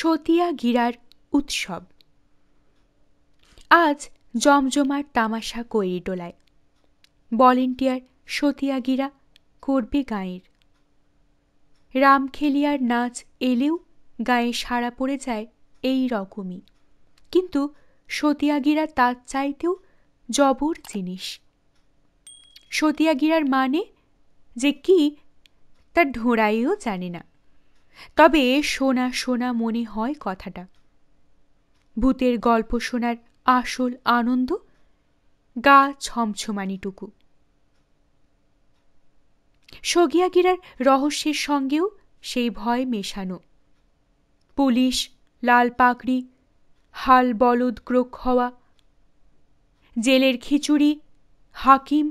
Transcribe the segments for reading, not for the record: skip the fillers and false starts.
সতিয়াগিরার উৎসব। আজ জমজমাট তামাশা কৈরিটোলায়। ভলেন্টিয়ার সতিয়াগিরা করবে গাঁয়ের। রামখেলিয়ার নাচ এলেও গায়ে সাড়া পড়ে যায় এই রকমই, কিন্তু সতিয়াগিরা তার চাইতেও জবর জিনিস। সতিয়াগিরার মানে যে কি তার ঢোঁড়াইও জানে না, তবে শোনা শোনা মনে হয় কথাটা। ভূতের গল্প শোনার আসল আনন্দ গা ছমছমানিটুকু। সগিয়াগিরার রহস্যের সঙ্গেও সেই ভয় মেশানো। পুলিশ, লাল পাকড়ি, হাল বলদ ক্রোক হওয়া, জেলের খিচুড়ি, হাকিম,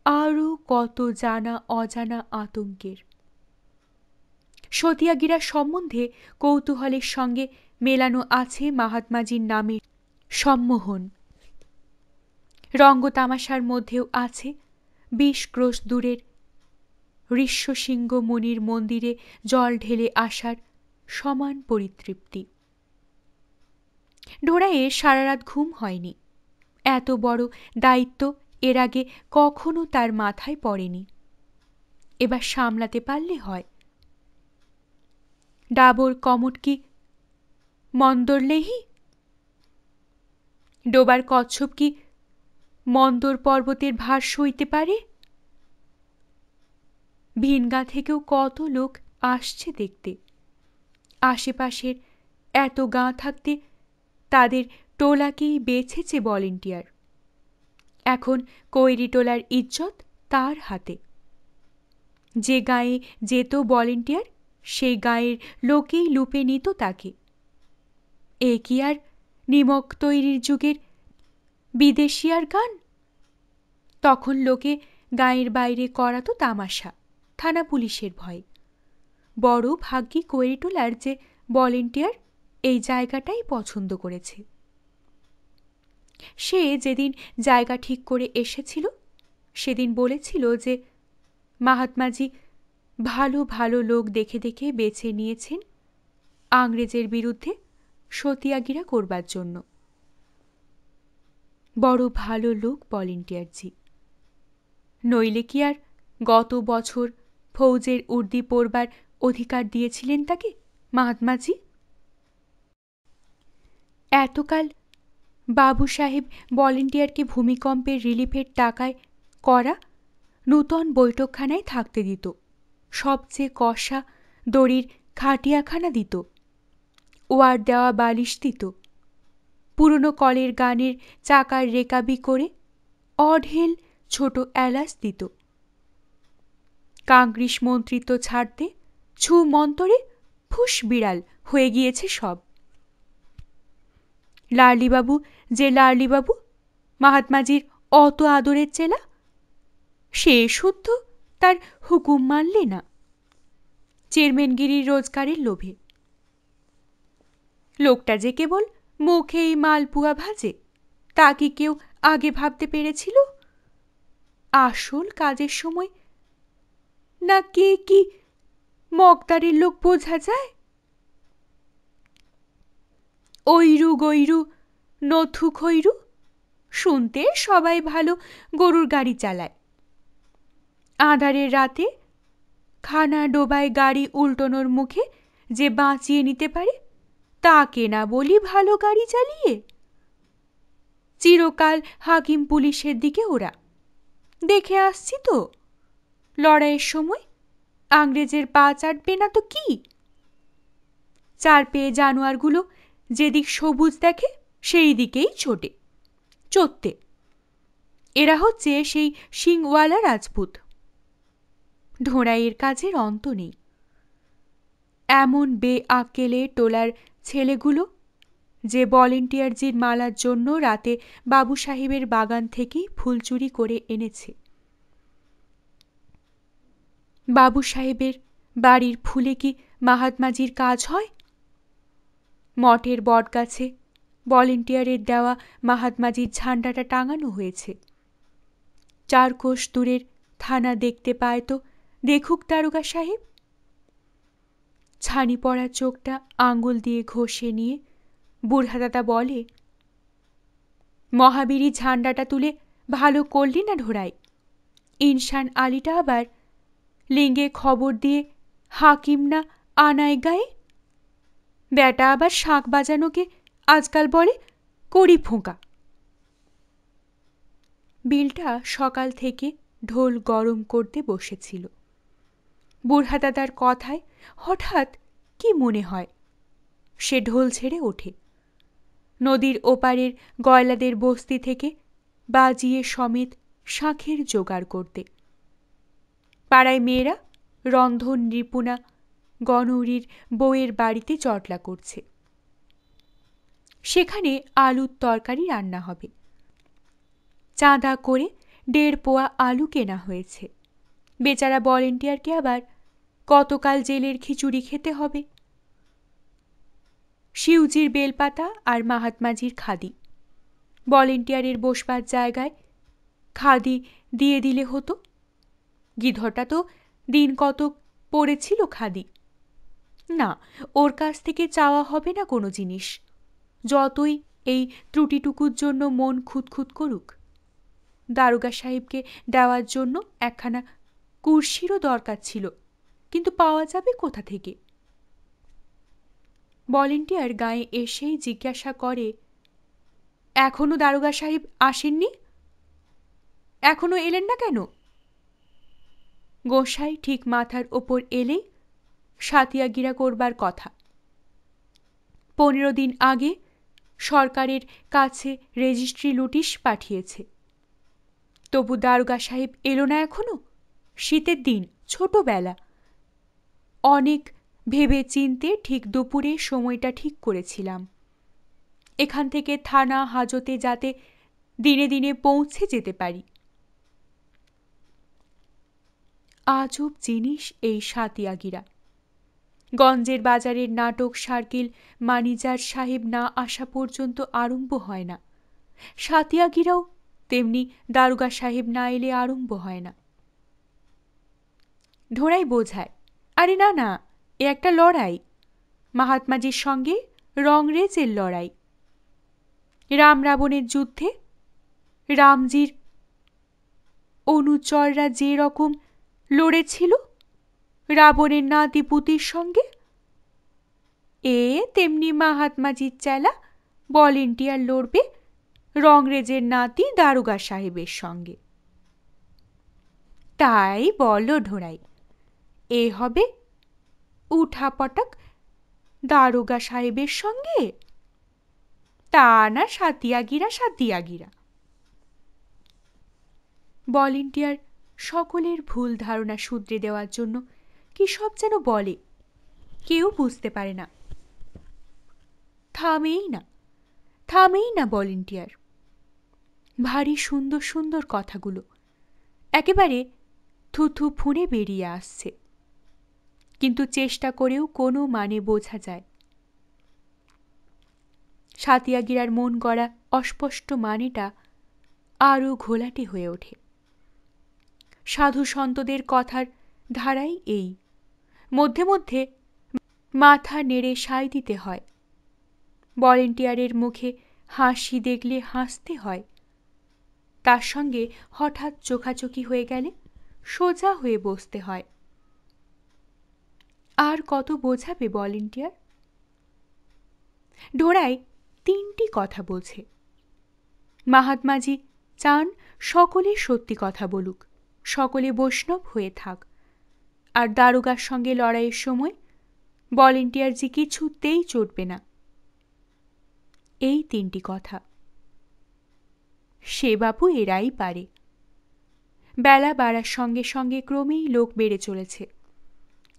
আরও কত জানা অজানা আতঙ্কের। সতিয়াগিরা সম্বন্ধে কৌতূহলের সঙ্গে মেলানো আছে মাহাত্মাজির নামের সম্মোহন। রঙ্গতামাশার মধ্যেও আছে ২০ ক্রোশ দূরের ঋষ্যশৃঙ্গ মুনির মন্দিরে জল ঢেলে আসার সমান পরিতৃপ্তি। ঢোড়াইয়ের সারারাত ঘুম হয়নি। এত বড় দায়িত্ব এর আগে কখনো তার মাথায় পড়েনি। এবার সামলাতে পারলে হয়। ডাবর কমট কি মন্দরলেহি? ডোবার কচ্ছপ কি মন্দর পর্বতের ভার সইতে পারে? ভিনগা থেকেও কত লোক আসছে দেখতে। আশেপাশের এত গাঁ থাকতে তাদের টোলাকেই বেছেছে ভলেন্টিয়ার। এখন কৈরিটোলার ইজ্জত তার হাতে। যে গাঁয়ে যেত ভলেন্টিয়ার, সেই গাঁয়ের লোকেই লুপে নিত তাকে। এ কি আর নিমক তৈরির যুগের বিদেশিয়ার গান? তখন লোকে গাঁয়ের বাইরে করাতো তামাশা, থানা পুলিশের ভয়। বড় ভাগ্যি কৈরিটোলার যে ভলেন্টিয়ার এই জায়গাটাই পছন্দ করেছে। সে যেদিন জায়গা ঠিক করে এসেছিল সেদিন বলেছিল যে মাহাত্মাজি ভালো ভালো লোক দেখে দেখে বেছে নিয়েছেন আংরেজের বিরুদ্ধে সতিয়াগিরা করবার জন্য। বড় ভালো লোক ভলেন্টিয়ারজি। নইলে কি আর গত বছর ফৌজের উর্দি পরবার অধিকার দিয়েছিলেন তাকে মাহাত্মাজি? এতকাল বাবু সাহেব ভলেন্টিয়ারকে ভূমিকম্পের রিলিফের টাকায় করা নূতন বৈঠকখানায় থাকতে দিত, সবচেয়ে কষা দড়ির খাটিয়াখানা দিত, ওয়ার দেওয়া বালিশ দিত, পুরনো কলের গানের চাকার রেকাবি করে অঢেল ছোট এলাচ দিত। কাংগ্রিস মন্ত্রিত্ব ছাড়তে ছু মন্তরে ফুস বিড়াল হয়ে গিয়েছে সব। লার্লিবাবু যে লার্লিবাবু, মাহাত্মাজির অত আদরের চেলা, সে শুদ্ধ তার হুকুম মানলে না, চেয়ারম্যানগিরির রোজগারের লোভে। লোকটা যে কেবল মুখেই মালপুয়া ভাজে, তা কি কেউ আগে ভাবতে পেরেছিল? আসল কাজের সময় না কে কি মগদারের লোক বোঝা যায়? ঐরু গৈরু নথু খৈরু শুনতে সবাই ভালো গরুর গাড়ি চালায়। আঁধারের রাতে খানা ডোবায় গাড়ি উল্টোনোর মুখে যে বাঁচিয়ে নিতে পারে তাকে না বলি ভালো গাড়ি চালিয়ে? চিরকাল হাকিম পুলিশের দিকে ওরা। দেখে আসছি তো, লড়াইয়ের সময় আংরেজের পা চাটবে না তো কি? চার পেয়ে জানোয়ারগুলো যেদিক সবুজ দেখে সেই দিকেই ছোটে চড়তে। এরা হচ্ছে সেই শিংওয়ালা রাজপুত। ঢোঁড়াইয়ের কাজের অন্ত নেই। এমন বেআক্কেলে টোলার ছেলেগুলো যে ভলেন্টিয়ারজির মালার জন্য রাতে বাবু সাহেবের বাগান থেকেই ফুল চুরি করে এনেছে। বাবু সাহেবের বাড়ির ফুলে কি মাহাত্মাজির কাজ হয়? মঠের বটগাছে ভলেন্টিয়ারের দেওয়া মাহাত্মাজির ঝান্ডাটা টাঙানো হয়েছে। ৪ কোষ দূরের থানা দেখতে পায় তো দেখুক দারোগা সাহেব। ছানি পড়া চোখটা আঙুল দিয়ে ঘষে নিয়ে বুড়া দাদা বলে, মহাবীরী ঝান্ডাটা তুলে ভালো করলি না ঢোড়াই? ইনসান আলীটা আবার লিঙ্গে খবর দিয়ে হাকিম না আনায় গায়ে? ব্যাটা আবার শাঁখ বাজানোকে আজকাল বলে কড়ি ফোঁকা। বিলটা সকাল থেকে ঢোল গরম করতে বসেছিল। বুড়া দাদার কথায় হঠাৎ কি মনে হয়, সে ঢোল ছেড়ে ওঠে। নদীর ওপারের গয়লাদের বস্তি থেকে বাজিয়ে সমেত শাঁখের জোগাড় করতে। পাড়ায় মেয়েরা রন্ধন নিপুণা গনৌরীর বউয়ের বাড়িতে চটলা করছে। সেখানে আলুর তরকারি রান্না হবে। চাঁদা করে 1.5 পোয়া আলু কেনা হয়েছে। বেচারা ভলেন্টিয়ারকে আবার কতকাল জেলের খিচুড়ি খেতে হবে। শিউজির বেলপাতা আর মাহাত্মাজির খাদি। ভলেন্টিয়ারের বসবার জায়গায় খাদি দিয়ে দিলে হতো। গিধটা তো দিন কতক পড়েছিল খাদি। না, ওর কাছ থেকে চাওয়া হবে না কোনো জিনিস, যতই এই ত্রুটিটুকুর জন্য মন খুঁতখুত করুক। দারোগা সাহেবকে দেওয়ার জন্য একখানা কুর্সিরও দরকার ছিল, কিন্তু পাওয়া যাবে কোথা থেকে? ভলেন্টিয়ার গায়ে এসেই জিজ্ঞাসা করে, এখনো দারোগা সাহেব আসেননি? এখনো এলেন না কেন? গোসাই ঠিক মাথার ওপর এলেই সাতিয়াগিরা করবার কথা। 15 দিন আগে সরকারের কাছে রেজিস্ট্রি নোটিশ পাঠিয়েছে। তবু দারোগা সাহেব এলো না এখনো। শীতের দিন, ছোটবেলা। অনেক ভেবে চিনতে ঠিক দুপুরে সময়টা ঠিক করেছিলাম, এখান থেকে থানা হাজতে যাতে দিনে দিনে পৌঁছে যেতে পারি। আজব জিনিস এই সাতিয়াগিরা। গঞ্জের বাজারের নাটক সার্কিল মানিজার সাহেব না আসা পর্যন্ত আরম্ভ হয় না। সাতিয়াগিরাও তেমনি দারোগা সাহেব না এলে আরম্ভ হয় না। ঢোড়াই বোঝায়, আরে না না, এ একটা লড়াই, মাহাত্মাজির সঙ্গে রংরেজের লড়াই। রাম রাবণের যুদ্ধে রামজির অনুচররা যে রকম লড়েছিল রাবণের নাতি পুতির সঙ্গে, এ তেমনি মাহাত্মাজির চেলা ভলেন্টিয়ার লড়বে রংরেজের নাতি দারোগা সাহেবের সঙ্গে। তাই বলো ঢোড়াই, এ হবে উঠাপটাক দারোগা সাহেবের সঙ্গে? তা না সাতিয়াগিরা সাতিয়াগিরা। ভলেন্টিয়ার সকলের ভুল ধারণা শুধরে দেওয়ার জন্য কি সব যেন বলে, কেউ বুঝতে পারে না। থামেই না ভলেন্টিয়ার। ভারী সুন্দর সুন্দর কথাগুলো একেবারে থুথু ফুঁড়ে বেরিয়ে আসছে, কিন্তু চেষ্টা করেও কোনো মানে বোঝা যায়। সাতিয়াগিরার মন গড়া অস্পষ্ট মানেটা আরও ঘোলাটে হয়ে ওঠে। সাধু সন্তদের কথার ধারাই এই, মধ্যে মধ্যে মাথা নেড়ে সায় দিতে হয়। ভলেন্টিয়ারের মুখে হাসি দেখলে হাসতে হয়, তার সঙ্গে হঠাৎ চোখাচোখি হয়ে গেলে সোজা হয়ে বসতে হয়। আর কত বোঝাবে ভলেন্টিয়ার? ঢোড়াই 3টি কথা বোঝে। মাহাত্মাজি চান সকলে সত্যি কথা বলুক, সকলে বৈষ্ণব হয়ে থাক, আর দারোগার সঙ্গে লড়াইয়ের সময় ভলেন্টিয়ার যে কিছুতেই চটবে না। এই 3টি কথা সে বাবু এরাই পারে। বেলা বাড়ার সঙ্গে সঙ্গে ক্রমেই লোক বেড়ে চলেছে।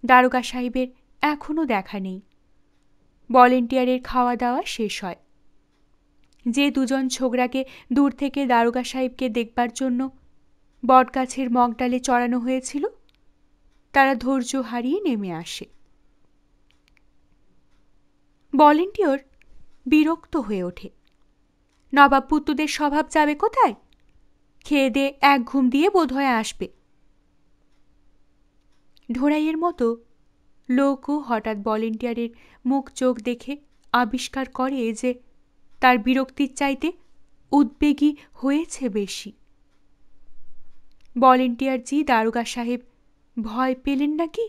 দারোগা সাহেবের এখনো দেখা নেই। ভলেন্টিয়ারের খাওয়া দাওয়া শেষ হয়। যে 2জন ছোকরাকে দূর থেকে দারোগা সাহেবকে দেখবার জন্য বটগাছের মগডালে চড়ানো হয়েছিল, তারা ধৈর্য হারিয়ে নেমে আসে। ভলেন্টিয়ার বিরক্ত হয়ে ওঠে। নবাব পুত্তুদের স্বভাব যাবে কোথায়? খেয়ে দে এক ঘুম দিয়ে বোধহয় আসবে। ঢোড়াইয়ের মতো লোকও হঠাৎ ভলেন্টিয়ারের মুখ চোখ দেখে আবিষ্কার করে যে তার বিরক্তির চাইতে উদ্বেগী হয়েছে বেশি। ভলেন্টিয়ারজি দারোগা সাহেব ভয় পেলেন নাকি?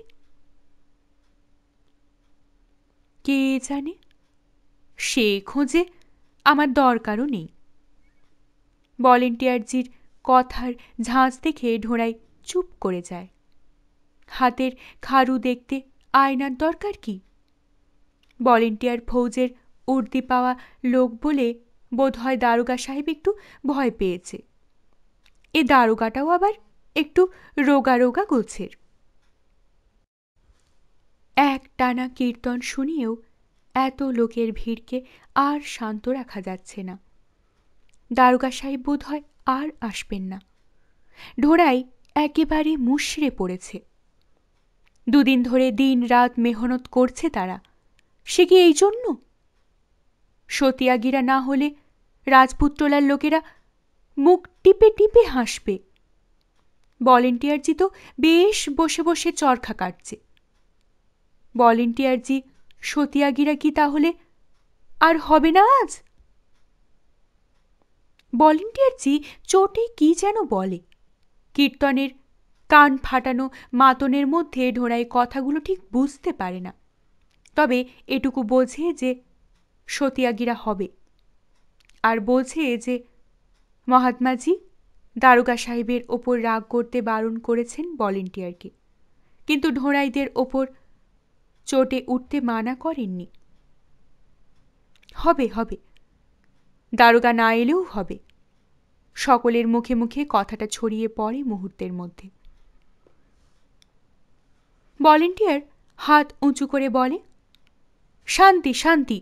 কে জানে, সে খোঁজে আমার দরকারও নেই। ভলেন্টিয়ারজির কথার ঝাঁজ দেখে ঢোড়াই চুপ করে যায়। হাতের খাড়ু দেখতে আয়নার দরকার কি? ভলেন্টিয়ার ফৌজের উর্দি পাওয়া লোক বলে বোধহয় দারোগা সাহেব একটু ভয় পেয়েছে। এ দারোগাটাও আবার একটু রোগা রোগা গোছের। এক টানা কীর্তন শুনিয়েও এত লোকের ভিড়কে আর শান্ত রাখা যাচ্ছে না। দারোগা সাহেব বোধহয় আর আসবেন না। ঢোড়াই একেবারে মুষড়ে পড়েছে। দুদিন ধরে দিন রাত মেহনত করছে তারা, সে কি এই জন্য? সতিয়াগিরা না হলে রাজপুত্রলার লোকেরা মুখ টিপে টিপে হাসবে। ভলেন্টিয়ারজি তো বেশ বসে বসে চরখা কাটছে। ভলেন্টিয়ারজি সতিয়াগিরা কি তাহলে আর হবে না আজ? ভলেন্টিয়ারজি চোটে কি যেন বলে। কীর্তনের কান ফাটানো মাতনের মধ্যে ঢোড়াই কথাগুলো ঠিক বুঝতে পারে না, তবে এটুকু বোঝে যে সতিয়াগিরা হবে, আর বোঝে যে মহাত্মাজি দারোগা সাহেবের ওপর রাগ করতে বারণ করেছেন ভলেন্টিয়ারকে, কিন্তু ঢোড়াইদের ওপর চোটে উঠতে মানা করেননি। হবে হবে, দারোগা না এলেও হবে। সকলের মুখে মুখে কথাটা ছড়িয়ে পড়ে মুহূর্তের মধ্যে। ভলেন্টিয়ার হাত উঁচু করে বলে, শান্তি শান্তি।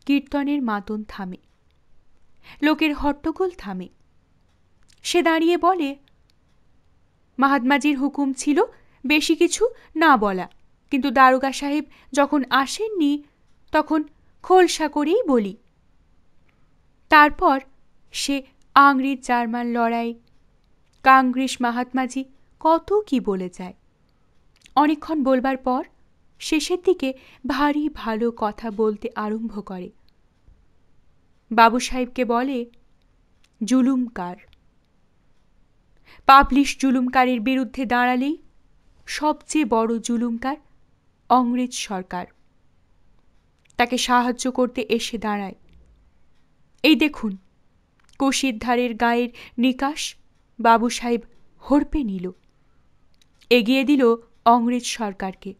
কীর্তনের মাতন থামে, লোকের হট্টগোল থামে। সে দাঁড়িয়ে বলে, মহাত্মাজির হুকুম ছিল বেশি কিছু না বলা, কিন্তু দারোগা সাহেব যখন আসেননি তখন খোলসা করেই বলি। তারপর সে আংরেজ জার্মান লড়াই, কাংগ্রেস মাহাত্মাজি কত কি বলে যায়। অনেকক্ষণ বলবার পর শেষের দিকে ভারী ভালো কথা বলতে আরম্ভ করে। বাবু সাহেবকে বলে, জুলুমকার। পাবলিশ জুলুমকারের বিরুদ্ধে দাঁড়ালেই সবচেয়ে বড় জুলুমকার অংরেজ সরকার। তাকে সাহায্য করতে এসে দাঁড়ায়। এই দেখুন, কোশির ধারের গায়ের নিকাশ বাবু সাহেব হড়পে নিল, এগিয়ে দিল অংরেজ সরকারকে।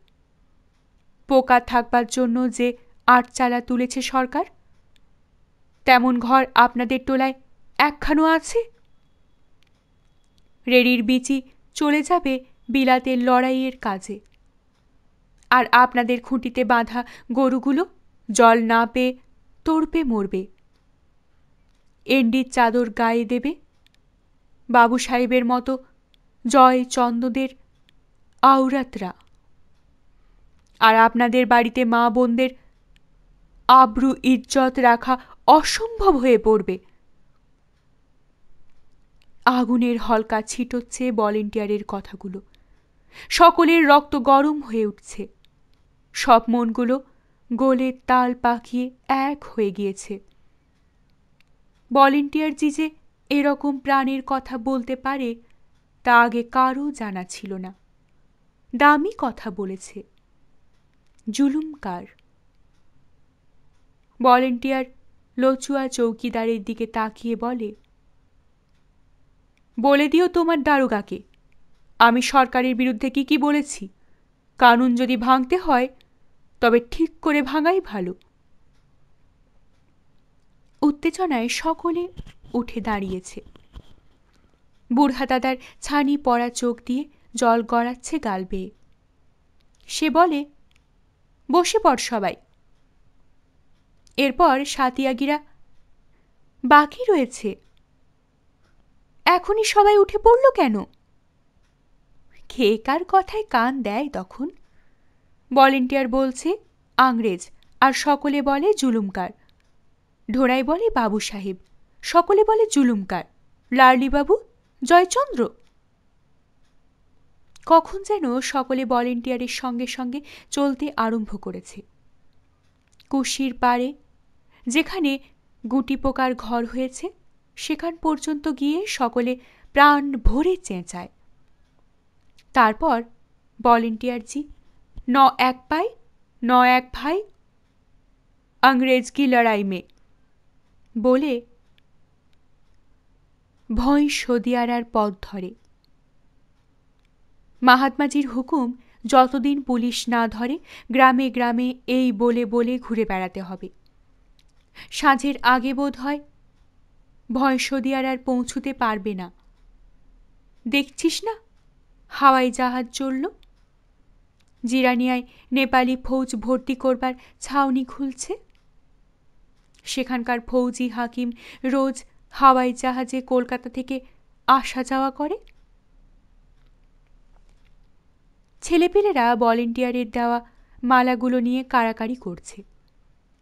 পোকা থাকবার জন্য যে আটচালা তুলেছে সরকার, তেমন ঘর আপনাদের টোলায় একখানো আছে? রেড়ির বিচি চলে যাবে বিলাতের লড়াইয়ের কাজে, আর আপনাদের খুঁটিতে বাঁধা গরুগুলো জল না পেয়ে তড়পে মরবে। এন্ডির চাদর গায়ে দেবে বাবু সাহেবের মতো জয় চন্দ্রদের আওরাতরা, আর আপনাদের বাড়িতে মা বোনদের আব্রু ইজ্জত রাখা অসম্ভব হয়ে পড়বে। আগুনের হলকা ছিটোচ্ছে ভলেন্টিয়ারের কথাগুলো। সকলের রক্ত গরম হয়ে উঠছে। সব মনগুলো গোলের তাল পাকিয়ে এক হয়ে গিয়েছে। ভলেন্টিয়ারজি যে এরকম প্রাণের কথা বলতে পারে তা আগে কারও জানা ছিল না। দামি কথা বলেছে, জুলুমকার। ভলেন্টিয়ার লচুয়া চৌকিদারের দিকে তাকিয়ে বলে, বলে দিও তোমার দারোগাকে আমি সরকারের বিরুদ্ধে কি কি বলেছি। কানুন যদি ভাঙতে হয় তবে ঠিক করে ভাঙাই ভালো। উত্তেজনায় সকলে উঠে দাঁড়িয়েছে। বুড়হা দাদার ছানি পড়া চোখ দিয়ে জল গড়াচ্ছে গাল বেয়ে। সে বলে, বসে পড় সবাই। এরপর সাতিয়াগিরা, বাকি রয়েছে, এখনই সবাই উঠে পড়ল কেন? কে কার কথায় কান দেয় তখন? ভলেন্টিয়ার বলছে আংরেজ, আর সকলে বলে জুলুমকার। ঢোড়াই বলে বাবু সাহেব, সকলে বলে জুলুমকার। লার্লি বাবু, জয়চন্দ্র। কখন যেন সকলে ভলেন্টিয়ারের সঙ্গে সঙ্গে চলতে আরম্ভ করেছে। কুশির পাড়ে যেখানে গুটি পোকার ঘর হয়েছে সেখান পর্যন্ত গিয়ে সকলে প্রাণ ভরে চেঁচায়। তারপর ভলেন্টিয়ারজি ন এক পাই ন এক ভাই अंग्रेज की लड़ाई में বলে ভয় সদিয়ারার পথ ধরে। মাহাত্মাজির হুকুম যতদিন পুলিশ না ধরে গ্রামে গ্রামে এই বলে বলে ঘুরে বেড়াতে হবে। সাঁঝের আগে বোধ হয় ভয় সদিয়ারার পৌঁছতে পারবে না। দেখছিস না হাওয়াই জাহাজ চলল, জিরানিয়ায় নেপালি ফৌজ ভর্তি করবার ছাউনি খুলছে। সেখানকার ফৌজি হাকিম রোজ হাওয়াই জাহাজে কলকাতা থেকে আসা যাওয়া করে। ছেলেপেলেরা ভলেন্টিয়ারের দেওয়া মালাগুলো নিয়ে কাড়াকাড়ি করছে।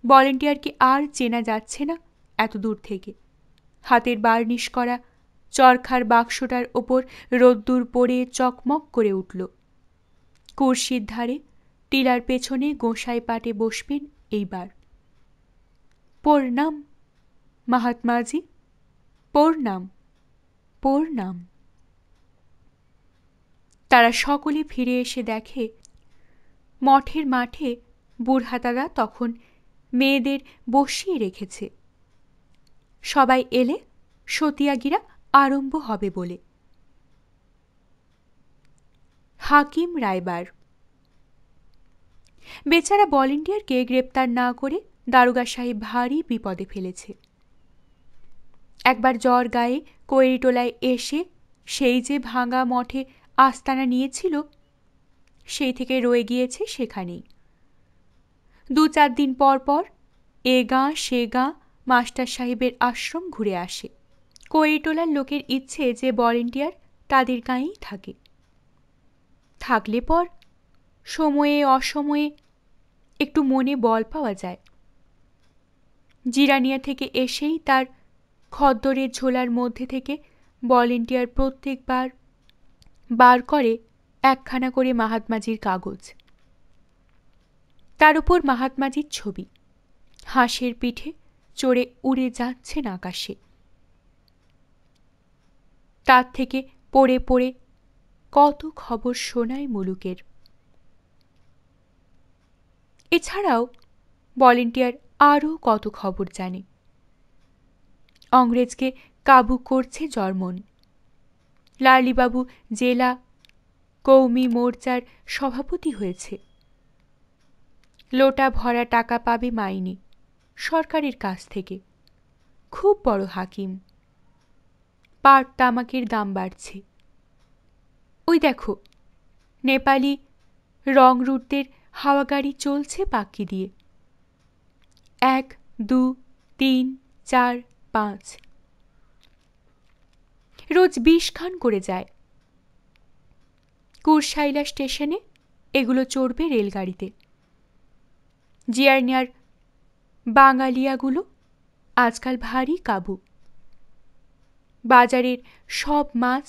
ভলেন্টিয়ারকে আর চেনা যাচ্ছে না এত দূর থেকে। হাতের বার্নিশ করা চরখার বাক্সটার ওপর রোদ্দুর পড়ে চকমক করে উঠল। কুর্সির ধারে টিলার পেছনে গোঁসাই পাটে বসবেন এইবার। প্রণাম महात्माजी, প্রণাম প্রণাম। তারা সকলে ফিরে এসে দেখে মঠের মাঠে বুড়হাতারা তখন মেয়েদের বসিয়ে রেখেছে। সবাই এলে সতিয়াগিরা আরম্ভ হবে বলে। হাকিম রায়বার বেচারা ভলেন্টিয়ারকে গ্রেপ্তার না করে দারোগা সাহেব ভারী বিপদে ফেলেছে। একবার জ্বর গায়ে কৈরিটোলায় এসে সেই যে ভাঙা মঠে আস্তানা নিয়েছিল সেই থেকে রয়ে গিয়েছে সেখানেই। 2-4 দিন পর পর এ গাঁ সে গাঁ মাস্টার সাহেবের আশ্রম ঘুরে আসে। কৈরিটোলার লোকের ইচ্ছে যে ভলেন্টিয়ার তাদের গাঁয়েই থাকে। থাকলে পর সময়ে অসময়ে একটু মনে বল পাওয়া যায়। জিরানিয়া থেকে এসেই তার খদ্দরের ঝোলার মধ্যে থেকে ভলেন্টিয়ার প্রত্যেকবার বার করে একখানা করে মাহাত্মাজির কাগজ। তার উপর মাহাত্মাজির ছবি হাঁসের পিঠে চড়ে উড়ে যাচ্ছেন আকাশে। তার থেকে পড়ে পড়ে কত খবর শোনায় মুলুকের। এছাড়াও ভলেন্টিয়ার আরও কত খবর জানে। অংরেজকে কাবু করছে জর্মন। লার্লিবাবু জেলা কৌমি মোর্চার সভাপতি হয়েছে। লোটা ভরা টাকা পাবে মাইনে সরকারের কাছ থেকে। খুব বড় হাকিম। পাট তামাকের দাম বাড়ছে। ওই দেখো নেপালি রংরুটদের হাওয়া গাড়ি চলছে পাক্কি দিয়ে। 1, 2, 3, 4, 5 রোজ 20 খান করে যায়। কুরসাইলা স্টেশনে এগুলো চড়বে রেলগাড়িতে। জিয়ারনিয়ার বাঙালিয়াগুলো আজকাল ভারী কাবু। বাজারের সব মাছ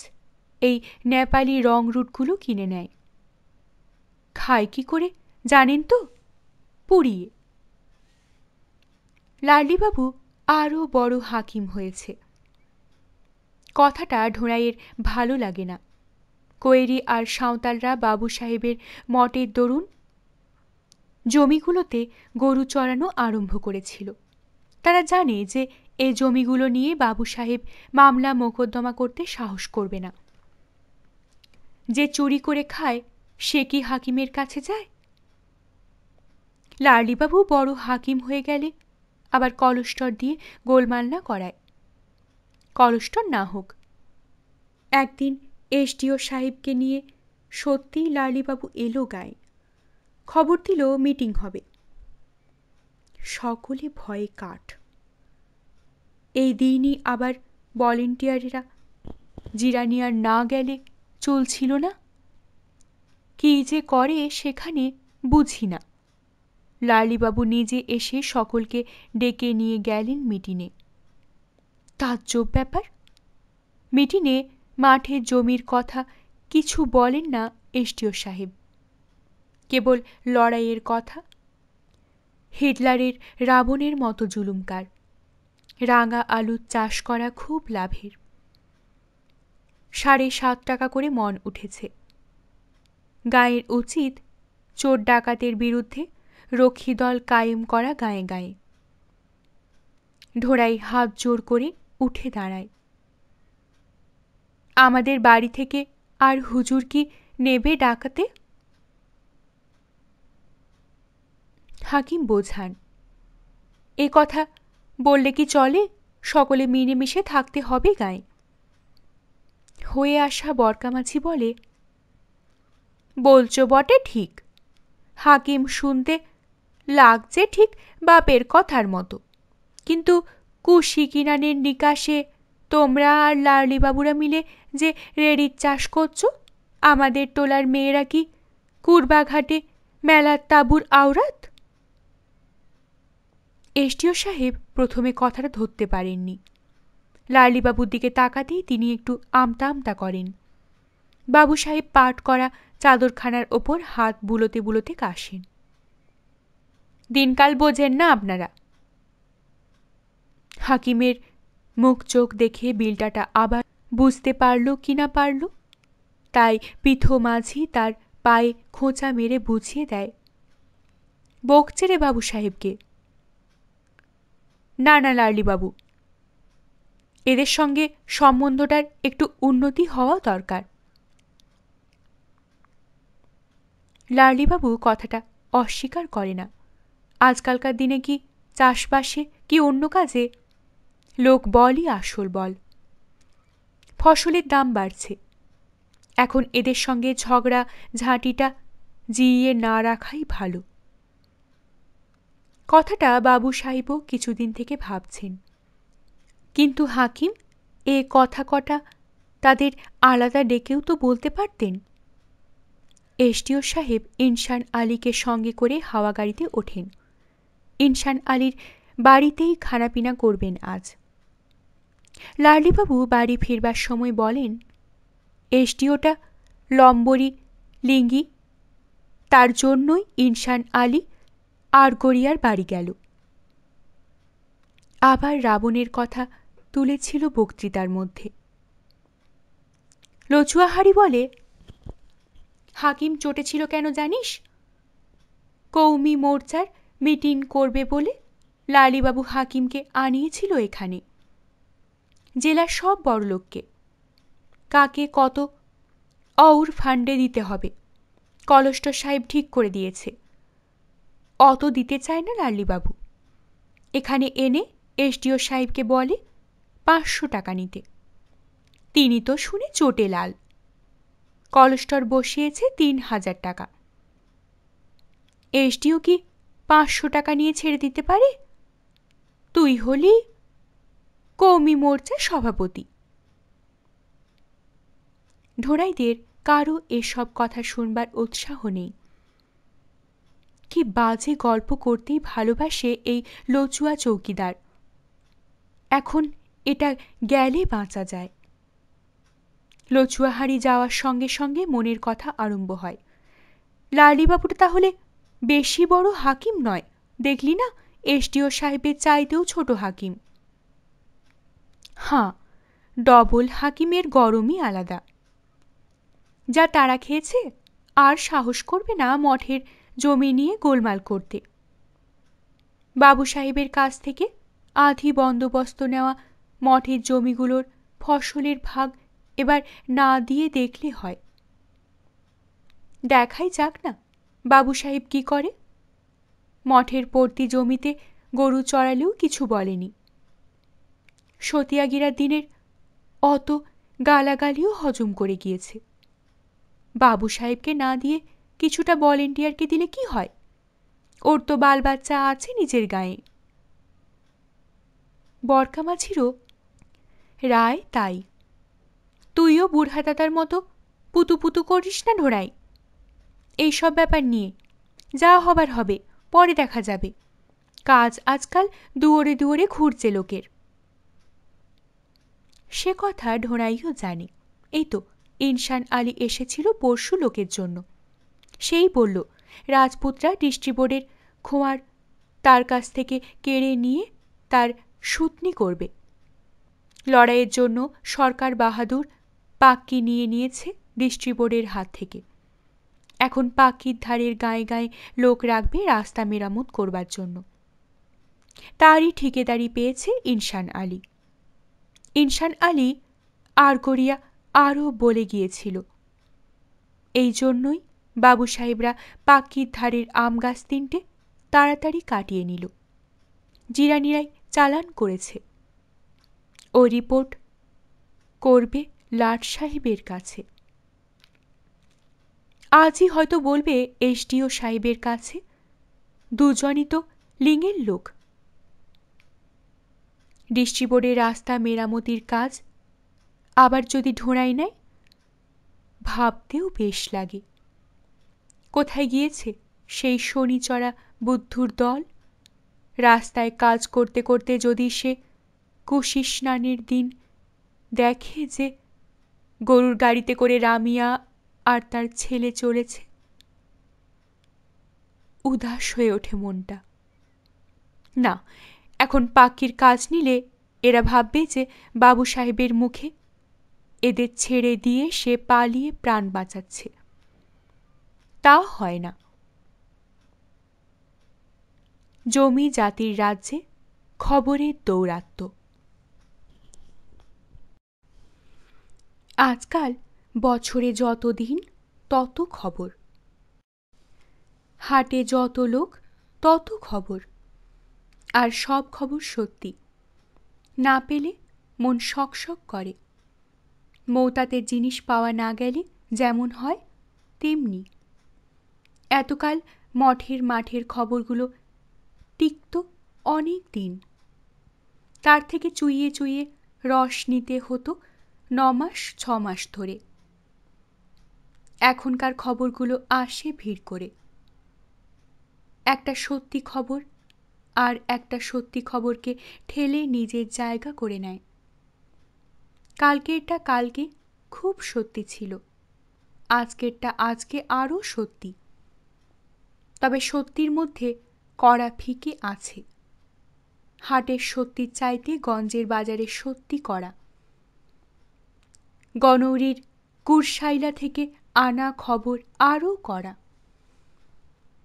এই নেপালি রংরুটগুলো কিনে নেয়। খায় কি করে জানেন তো? পুড়িয়ে। লার্লিবাবু আরও বড় হাকিম হয়েছে। কথাটা ঢোঁড়াইয়ের ভালো লাগে না। কৈরি আর সাঁওতালরা বাবু সাহেবের মঠের দরুন জমিগুলোতে গরু চড়ানো আরম্ভ করেছিল। তারা জানে যে এই জমিগুলো নিয়ে বাবু সাহেব মামলা মোকদ্দমা করতে সাহস করবে না। যে চুরি করে খায় সে কি হাকিমের কাছে যায়? লার্লিবাবু বড় হাকিম হয়ে গেলে আবার কলস্টর দিয়ে গোলমাল না করায়। কলস্টর না হোক। একদিন এসডিও সাহেবকে নিয়ে সত্যিই লার্লিবাবু এলো গায়ে। খবর দিল মিটিং হবে। সকলে ভয়ে কাঠ। এই দিনই আবার ভলেন্টিয়ারেরা জিরানিয়ার না গেলে চলছিল না। কি যে করে সেখানে বুঝি না। লার্লিবাবু নিজে এসে সকলকে ডেকে নিয়ে গেলেন মিটিংয়ে। তাজ্জব ব্যাপার। মিটিংয়ে মাঠে জমির কথা কিছু বলেন না এসডিও সাহেব। কেবল লড়াইয়ের কথা। হিটলারের রাবণের মতো জুলুমকার। রাঙা আলুর চাষ করা খুব লাভের। 7.5 টাকা করে মন উঠেছে। গাঁয়ের উচিত চোর ডাকাতের বিরুদ্ধে রক্ষী দল কায়েম করা গায়ে গায়ে। ঢোড়াই হাত জোর করে উঠে দাঁড়ায়। আমাদের বাড়ি থেকে আর হুজুর কি নেবে ডাকাতে? হাকিম বোঝান, এ কথা বললে কি চলে? সকলে মিলেমিশে থাকতে হবে গায়ে। হয়ে আসা বরকামাঝি বলে, বলছো বটে ঠিক, হাকিম শুনতে লাগছে ঠিক বাপের কথার মতো, কিন্তু কুশি কিনানের নিকাশে তোমরা আর লার্লিবাবুরা মিলে যে রেড়ির চাষ করছো, আমাদের টোলার মেয়েরা কি কুরবাঘাটে মেলার তাঁবুর আওরাত? এসডিও সাহেব প্রথমে কথাটা ধরতে পারেননি। লার্লিবাবুর দিকে তাকাতেই তিনি একটু আমতা আমতা করেন। বাবু সাহেব পাট করা চাদরখানার ওপর হাত বুলোতে বুলোতে কাশেন। দিনকাল বোঝেন না আপনারা। হাকিমের মুখ চোখ দেখে বিলটাটা আবার বুঝতে পারল কি না পারল, তাই পিঠো মাঝি তার পায়ে খোঁচা মেরে বুঝিয়ে দেয়, বকছে রে বাবু সাহেবকে। না না লার্লিবাবু, এদের সঙ্গে সম্বন্ধটার একটু উন্নতি হওয়া দরকার। লার্লিবাবু কথাটা অস্বীকার করে না। আজকালকার দিনে কি চাষবাসে কি অন্য কাজে লোক বলই আসল বল। ফসলের দাম বাড়ছে, এখন এদের সঙ্গে ঝগড়া ঝাঁটিটা জিইয়ে না রাখাই ভালো। কথাটা বাবু সাহেবও কিছুদিন থেকে ভাবছেন, কিন্তু হাকিম এ কথা কটা তাদের আলাদা ডেকেও তো বলতে পারতেন। এসডিও সাহেব ইনসান আলীকে সঙ্গে করে হাওয়া গাড়িতে ওঠেন। ইনসান আলীর বাড়িতেই খানাপিনা করবেন আজ। লার্লিবাবু বাড়ি ফিরবার সময় বলেন, এসডিওটা লম্বরি লিঙ্গি, তার জন্যই ইনসান আলী আরগড়িয়ার বাড়ি গেল। আবার রাবণের কথা তুলেছিল বক্তৃতার মধ্যে। লচুয়াহারি বলে, হাকিম চটেছিল কেন জানিস? কৌমি মোর্চার মিটিং করবে বলে লালিবাবু হাকিমকে আনিয়েছিল এখানে। জেলার সব বড়লোককে কাকে কত অউর ফান্ডে দিতে হবে কলস্টর সাহেব ঠিক করে দিয়েছে। অত দিতে চায় না লালিবাবু। এখানে এনে এসডিও সাহেবকে বলে 500 টাকা নিতে। তিনি তো শুনে চোটে লাল। কলস্টর বসিয়েছে 3000 টাকা। এসডিও কি 500 টাকা নিয়ে ছেড়ে দিতে পারে? তুই হলি কৌমি মোর্চার সভাপতি। ঢোড়াইদের কারো এসব কথা শুনবার উৎসাহ নেই। কি বাজে গল্প করতেই ভালোবাসে এই লচুয়া চৌকিদার। এখন এটা গেলে বাঁচা যায়। লচুয়াহারি যাওয়ার সঙ্গে সঙ্গে মনের কথা আরম্ভ হয়। লার্লিবাবুটা তাহলে বেশি বড় হাকিম নয়, দেখলি না এসডিও সাহেবের চাইতেও ছোট হাকিম। হাঁ, ডবল হাকিমের গরমই আলাদা। যা তারা খেয়েছে আর সাহস করবে না মঠের জমি নিয়ে গোলমাল করতে। বাবু সাহেবের কাছ থেকে আধি বন্দোবস্ত নেওয়া মঠের জমিগুলোর ফসলের ভাগ এবার না দিয়ে দেখলে হয়। দেখাই যাক না বাবু সাহেব কি করে। মঠের পর্তি জমিতে গরু চড়ালেও কিছু বলেনি। সতিয়াগিরার দিনের অত গালাগালিও হজম করে গিয়েছে। বাবু সাহেবকে না দিয়ে কিছুটা ভলেন্টিয়ারকে দিলে কি হয়? ওর তো বাল বাচ্চা আছে নিজের গায়ে। বরকামাঝিরও রায় তাই। তুইও বুড়হাদাদার মতো পুতু পুতু করিস না ঢোড়াই। এইসব ব্যাপার নিয়ে যা হবার হবে, পরে দেখা যাবে। কাজ আজকাল দুয়ারে দুয়ারে ঘুরছে লোকের। সে কথা ঢোড়াইও জানে। এই তো ইনসান আলী এসেছিল পরশু লোকের জন্য। সেই বলল রাজপুতরা ডিস্ট্রিবোর্ডের খোঁয়ার তার কাছ থেকে কেড়ে নিয়ে তার শুতনি করবে। লড়াইয়ের জন্য সরকার বাহাদুর পাক্কি নিয়ে নিয়েছে ডিস্ট্রিবোর্ডের হাত থেকে। এখন পাক্কির ধারের গায়ে গায়ে লোক রাখবে রাস্তা মেরামত করবার জন্য। তারই ঠিকেদারি পেয়েছে ইনসান আলী। ইনসান আলী আরগরিয়া আরও বলে গিয়েছিল। এই জন্যই বাবু সাহেবরা পাক্কির ধারের আম গাছ 3টে তাড়াতাড়ি কাটিয়ে নিল। জিরানিরাই চালান করেছে। ও রিপোর্ট করবে লাট সাহেবের কাছে। আজই হয়তো বলবে এসডিও সাহেবের কাছে। দুজনই তো লিঙের লোক। ডিস্ট্রিবোর্ডের রাস্তা মেরামতির কাজ আবার যদি ঢোঁড়াই নেয়, ভাবতেও বেশ লাগে। কোথায় গিয়েছে সেই শনিচড়া বুদ্ধুর দল? রাস্তায় কাজ করতে করতে যদি সে কুশি স্নানের দিন দেখে যে গরুর গাড়িতে করে রামিয়া আর তার ছেলে চলেছে, উদাস হয়ে ওঠে মনটা। না, এখন পাক্কির কাজ নিলে এরা ভাববে যে বাবু সাহেবের মুখে এদের ছেড়ে দিয়ে সে পালিয়ে প্রাণ বাঁচাচ্ছে। তা হয় না। জমি জাতির রাজ্যে খবরের দৌরাত্ম্য। আজকাল বছরে যত দিন তত খবর, হাটে যত লোক তত খবর, আর সব খবর সত্যি। না পেলে মন শকশক করে। মৌতাতের জিনিস পাওয়া না গেলে যেমন হয় তেমনি। এতকাল মঠের মাঠের খবরগুলো টিকত অনেক দিন। তার থেকে চুইয়ে চুইয়ে রস নিতে হতো 9 মাস 6 মাস ধরে। এখনকার খবরগুলো আসে ভিড় করে। একটা সত্যি খবর আর একটা সত্যি খবরকে ঠেলে নিজের জায়গা করে নেয়। কালকেরটা কালকে খুব সত্যি ছিল, আজকেরটা আজকে আরও সত্যি। তবে সত্যির মধ্যে কড়া ফিকে আছে। হাটের সত্যির চাইতে গঞ্জের বাজারের সত্যি কড়া। গনৌরীর কুরসাইলা থেকে আনা খবর আরও কড়া।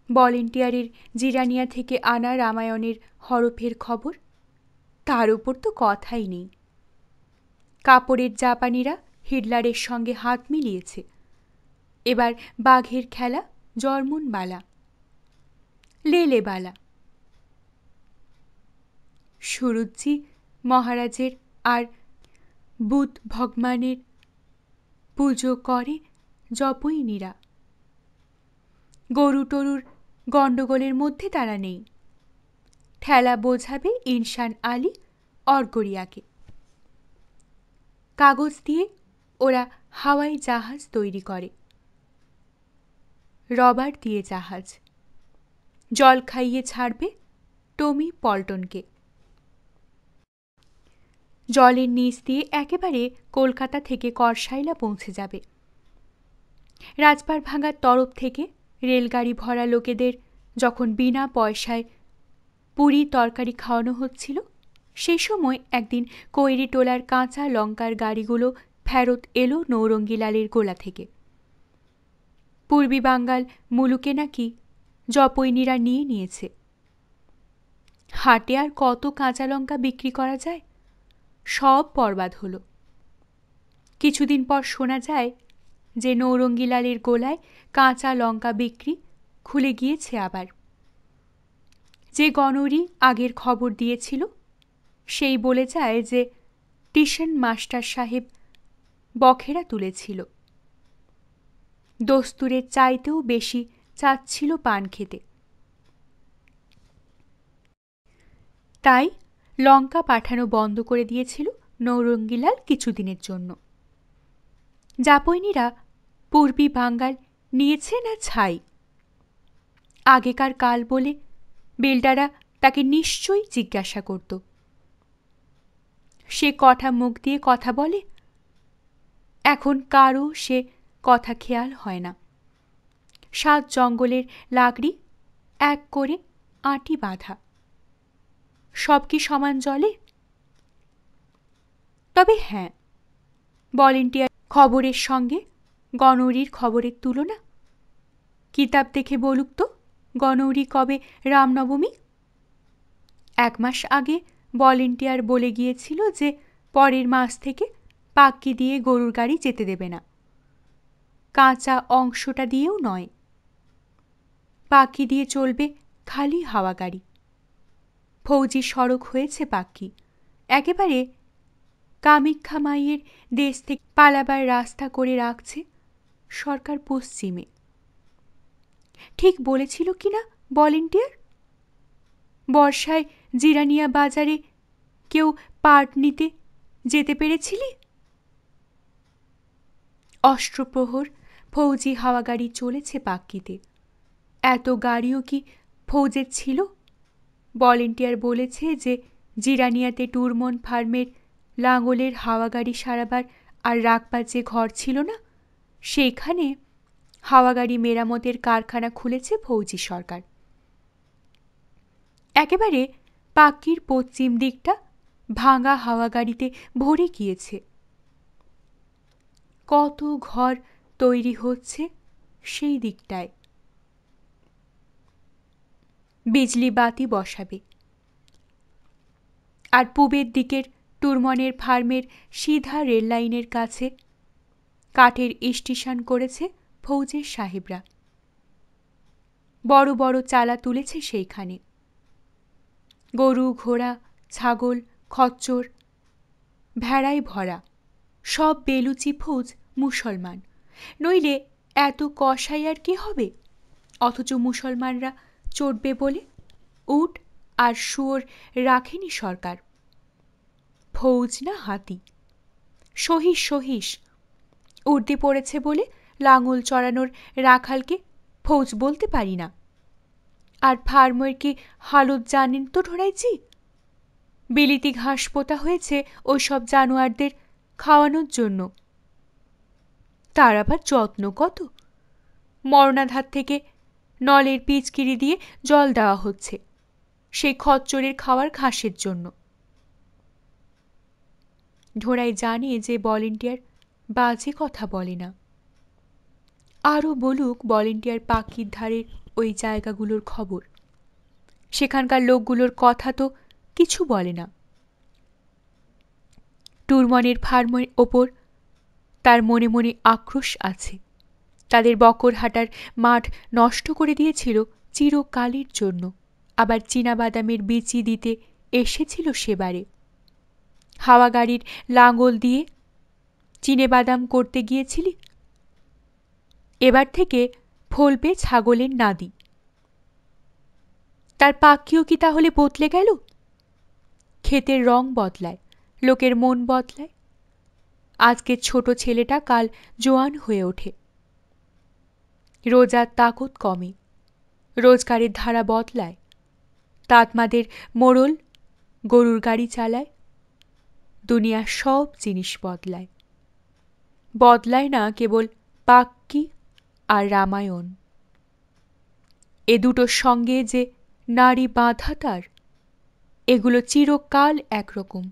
ভলেন্টিয়ারের জিরানিয়া থেকে আনা রামায়ণের হরফের খবর, তার উপর তো কথাই নেই। কাপড়ের জাপানিরা হিটলারের সঙ্গে হাত মিলিয়েছে। এবার বাঘের খেলা জর্মনবালা, লেলেবালা। সুরুজ্জি মহারাজের আর বুধ ভগবানের পুজো করে জপইনীরা। গরু টরুর গণ্ডগোলের মধ্যে তারা নেই। ঠেলা বোঝাবে ইনসান আলী অরগরিয়াকে। কাগজ দিয়ে ওরা হাওয়াই জাহাজ তৈরি করে, রবার দিয়ে জাহাজ। জল খাইয়ে ছাড়বে টমি পল্টনকে। জলের নিচ দিয়ে একেবারে কলকাতা থেকে করসাইলা পৌঁছে যাবে। রাজপার ভাঙার তরফ থেকে রেলগাড়ি ভরা লোকেদের যখন বিনা পয়সায় পুরি তরকারি খাওয়ানো হচ্ছিল, সেই সময় একদিন কৈরিটোলার কাঁচা লঙ্কার গাড়িগুলো ফেরত এলো নৌরঙ্গিলালের গোলা থেকে। পূর্বী বাঙ্গাল মুলুকে নাকি জপইনীরা নিয়ে নিয়েছে। হাটে আর কত কাঁচা লঙ্কা বিক্রি করা যায়? সব বরবাদ হলো। কিছুদিন পর শোনা যায় যে নৌরঙ্গিলালের গোলায় কাঁচা লঙ্কা বিক্রি খুলে গিয়েছে আবার। যে গনৌরী আগের খবর দিয়েছিল সেই বলে যায় যে টিউশন মাস্টার সাহেব বখেরা তুলেছিল। দস্তুরের চাইতেও বেশি চাচ্ছিল পান খেতে। তাই লঙ্কা পাঠানো বন্ধ করে দিয়েছিল নৌরঙ্গিলাল কিছুদিনের জন্য। জাপইনীরা পূর্বী বাঙ্গাল নিয়েছে না ছাই? আগেকার কাল বলে বিল্ডাররা তাকে নিশ্চয়ই জিজ্ঞাসা করত। সে কঠা মুখ দিয়ে কথা বলে, এখন কারও সে কথা খেয়াল হয় না। 7 জঙ্গলের লাকড়ি এক করে আঁটি বাঁধা, সব কি সমান জলে? তবে হ্যাঁ, ভলেন্টিয়ার খবরের সঙ্গে গনৌরীর খবরের তুলনা। কিতাব দেখে বলুক তো, গনৌরী কবে রামনবমী? 1 মাস আগে ভলেন্টিয়ার বলে গিয়েছিল যে পরের মাস থেকে পাক্কি দিয়ে গরুর গাড়ি যেতে দেবে না, কাঁচা অংশটা দিয়েও নয়। পাক্কি দিয়ে চলবে খালি হাওয়া গাড়ি। ফৌজি সড়ক হয়েছে পাক্কি, একেবারে কামাখ্যা মাইয়ের দেশ থেকে পালাবার রাস্তা করে রাখছে সরকার পশ্চিমে। ঠিক বলেছিল কিনা ভলেন্টিয়ার? বর্ষায় জিরানিয়া বাজারে কেউ পাট নিতে যেতে পেরেছিলি? অষ্টপ্রহর ফৌজি হাওয়া গাড়ি চলেছে পাক্কিতে। এত গাড়িও কি ফৌজের ছিল? ভলেন্টিয়ার বলেছে যে জিরানিয়াতে টুরমন ফার্মের লাঙলের হাওয়া গাড়ি সারাবার আর রাখবার যে ঘর ছিল না, সেইখানে হাওয়া গাড়ি মেরামতের কারখানা খুলেছে ফৌজি সরকার। একেবারে পাক্কির পশ্চিম দিকটা ভাঙা হাওয়া গাড়িতে ভরে গিয়েছে। কত ঘর তৈরি হচ্ছে সেই দিকটায়। বিজলি বাতি বসাবে। আর পূবের দিকের টুরমনের ফার্মের সিধা রেল লাইনের কাছে কাঠের স্টেশন করেছে ফৌজের সাহেবরা। বড় বড় চালা তুলেছে সেইখানে। গরু, ঘোড়া, ছাগল, খচ্চর, ভেড়ায় ভরা। সব বেলুচি ফৌজ মুসলমান, নইলে এত কসাই আর কি হবে? অথচ মুসলমানরা চড়বে বলে উট আর শুয়োর রাখেনি সরকার। ফৌজ না হাতি। সহিস সহিস উর্দি পড়েছে বলে লাঙল চড়ানোর রাখালকে ফৌজ বলতে পারি না। আর ফার্মের কি হালত জানেন তো ঢোড়াইছি? বিলিতি ঘাস পোতা হয়েছে ওই সব জানোয়ারদের খাওয়ানোর জন্য। তার আবার যত্ন কত! মরণাধার থেকে নলের পিচকিরি দিয়ে জল দেওয়া হচ্ছে সেই খচ্চরের খাওয়ার ঘাসের জন্য। ঢোড়াই জানে যে ভলেন্টিয়ার বাজে কথা বলে না। আরও বলুক ভলেন্টিয়ার পাখির ধারের ওই জায়গাগুলোর খবর। সেখানকার লোকগুলোর কথা তো কিছু বলে না। টুরমনের ফার্মের ওপর তার মনে মনে আক্রোশ আছে। তাদের বকরহাটার মাঠ নষ্ট করে দিয়েছিল চিরকালের জন্য, আবার চীনাবাদামের বিচি দিতে এসেছিল সেবারে। হাওয়া গাড়ির লাঙল দিয়ে চীনেবাদাম করতে গিয়েছিলি, এবার থেকে ফলবে ছাগলের নাদি। তার পাখিও কি তাহলে বদলে গেল? ক্ষেতের রং বদলায়, লোকের মন বদলায়। আজকের ছোট ছেলেটা কাল জোয়ান হয়ে ওঠে। রোজার তাকত কমে, রোজগারের ধারা বদলায়। তাঁতমাদের মোড়ল গরুর গাড়ি চালায়। দুনিয়ার সব জিনিস বদলায়। বদলায় না কেবল পাক্কি আর রামায়ণ। এ দুটোর সঙ্গে যে নারী বাঁধা তার, এগুলো চিরকাল একরকম।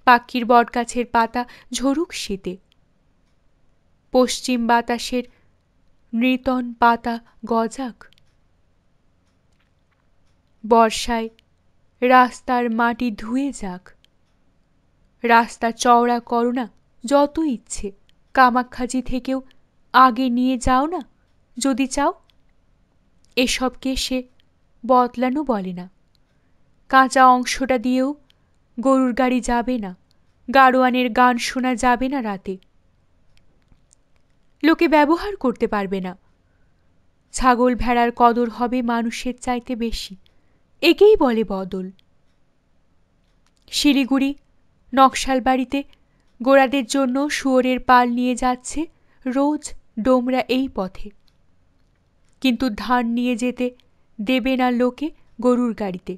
পাক্কির বটগাছের পাতা ঝরুক শীতে, পশ্চিম বাতাসের নৃতন পাতা গজাক। বর্ষায় রাস্তার মাটি ধুয়ে যাক। রাস্তা চওড়া করো না যত ইচ্ছে, কামাখ্যাজি থেকেও আগে নিয়ে যাও না যদি চাও। এসবকে সে বদলানো বলে না। কাঁচা অংশটা দিয়েও গরুর গাড়ি যাবে না, গাড়োয়ানের গান শোনা যাবে না রাতে। লোকে ব্যবহার করতে পারবে না। ছাগল ভেড়ার কদর হবে মানুষের চাইতে বেশি, একেই বলে বদল। শিলিগুড়ি নকশালবাড়িতে গোড়াদের জন্য শুয়োরের পাল নিয়ে যাচ্ছে রোজ ডোমরা এই পথে, কিন্তু ধান নিয়ে যেতে দেবে না লোকে গরুর গাড়িতে।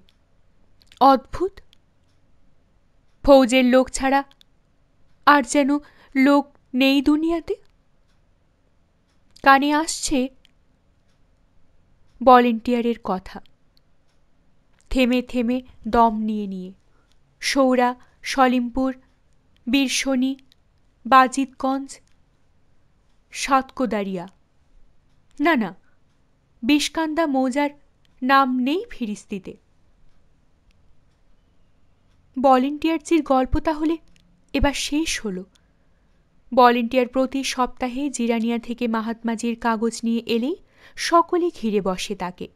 অদ্ভুত! ফৌজের লোক ছাড়া আর যেন লোক নেই দুনিয়াতে। কানে আসছে ভলেন্টিয়ারের কথা, থেমে থেমে দম নিয়ে নিয়ে। সৌরা, সলিমপুর, বীরশনি, বাজিতগঞ্জ, সাতকোদারিয়া, না না, বিষকান্দা মৌজার নাম নেই ফিরিস্তিতে। ভলেন্টিয়ারজির গল্প তাহলে এবার শেষ হলো। ভলেন্টিয়ার প্রতি সপ্তাহে জিরানিয়া থেকে মাহাত্মাজির কাগজ নিয়ে এলেই সকলে ঘিরে বসে তাকে।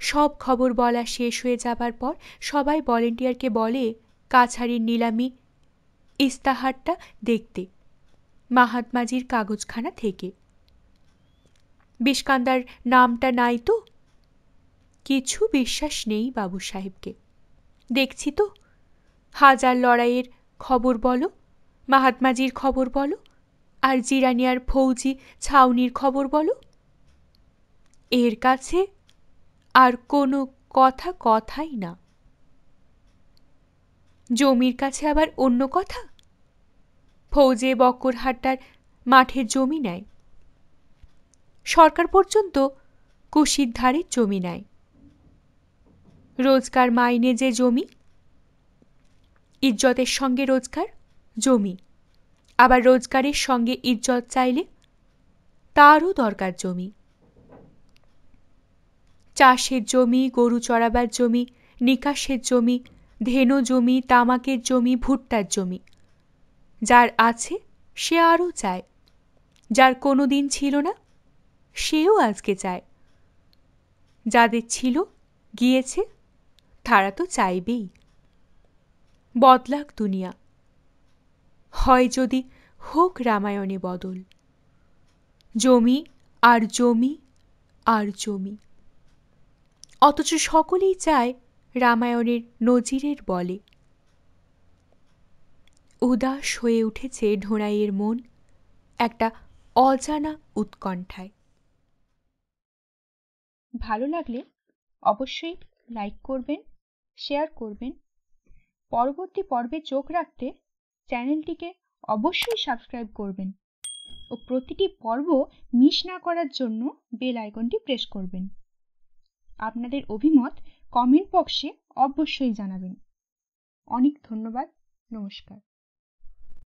সব খবর বলা শেষ হয়ে যাবার পর সবাই ভলেন্টিয়ারকে বলে কাছারির নিলামি ইস্তাহারটা দেখতে মাহাত্মাজির কাগজখানা থেকে। বিষকান্দার নামটা নাই তো? কিছু বিশ্বাস নেই বাবু সাহেবকে। দেখছি তো, হাজার লড়াইয়ের খবর বলো, মাহাত্মাজির খবর বলো, আর জিরানিয়ার ফৌজি ছাউনির খবর বলো, এর কাছে আর কোনো কথা কথাই না। জমির কাছে আবার অন্য কথা। ফৌজে বক্করহাট্টার মাঠের জমি নেয়, সরকার পর্যন্ত কুশির ধারের জমি নেয়। রোজগার মাইনে যে জমি, ইজ্জতের সঙ্গে রোজগার জমি, আবার রোজগারের সঙ্গে ইজ্জত চাইলে তারও দরকার জমি। চাষের জমি, গরু চড়াবার জমি, নিকাশের জমি, ধেনো জমি, তামাকের জমি, ভুট্টার জমি। যার আছে সে আরও চায়, যার কোনো দিন ছিল না সেও আজকে চায়। যাদের ছিল গিয়েছে তারা তো চাইবেই। বদলাক দুনিয়া, হয় যদি হোক রামায়ণে বদল। জমি আর জমি আর জমি, অথচ সকলেই চায় রামায়ণের নজিরের বলে। উদাস হয়ে উঠেছে ঢোঁড়াইয়ের মন একটা অজানা উৎকণ্ঠায়। ভালো লাগলে অবশ্যই লাইক করবেন, শেয়ার করবেন। পরবর্তী পর্বে চোখ রাখতে চ্যানেলটিকে অবশ্যই সাবস্ক্রাইব করবেন ও প্রতিটি পর্ব মিস না করার জন্য বেল আইকনটি প্রেস করবেন। আপনাদের অভিমত কমেন্ট বক্সে অবশ্যই জানাবেন। অনেক ধন্যবাদ। নমস্কার।